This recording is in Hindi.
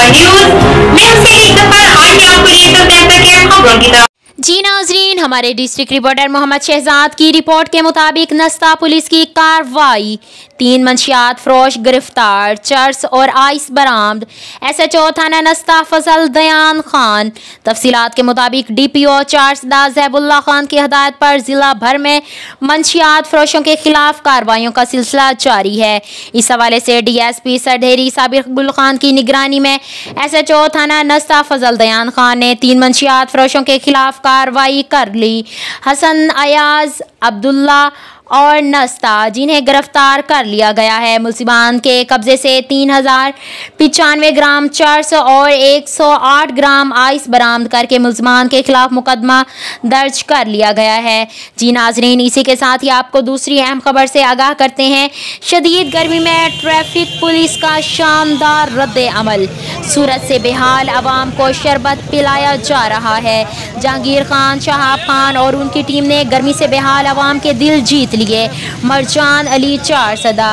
न्यूज़। मैं हूं एक दफा आज आपको लेकर कहता कि खबरों की तरफ। जी नाजरीन, हमारे डिस्ट्रिक्ट रिपोर्टर मोहम्मद शहजाद की रिपोर्ट के मुताबिक नस्ता पुलिस की कार्रवाई, 3 मंशियात फरोश गिरफ्तार, चर्स और आइस बरामद। SHO थाना नस्ता फजल दयान खान। तफसीलात के मुताबिक DPO चार्सदा ज़ैबुल्ला खान की हदायत पर जिला भर में मंशियात फरोशों के खिलाफ कार्रवाइयों का सिलसिला जारी है। इस हवाले से DSP सरढेरी साबिर खान की निगरानी में SHO थाना नस्ता फजल दयान खान ने 3 मंशियात फरोशों के खिलाफ कार्रवाई कर ली। हसन, अयाज, अब्दुल्ला और नस्ता, जिन्हें गिरफ्तार कर लिया गया है। मुलजिमान के कब्जे से 3095 ग्राम चर्स और 108 ग्राम आइस बरामद करके मुलजिमान के खिलाफ मुकदमा दर्ज कर लिया गया है। जी नाजरीन, इसी के साथ ही आपको दूसरी अहम खबर से आगाह करते हैं। शदीद गर्मी में ट्रैफिक पुलिस का शानदार रद्द अमल, सूरत से बेहाल आवाम को शरबत पिलाया जा रहा है। जहांगीर खान, शहाब खान और उनकी टीम ने गर्मी से बेहाल आवाम के दिल जीत लिए। मरजान अली चारसदा।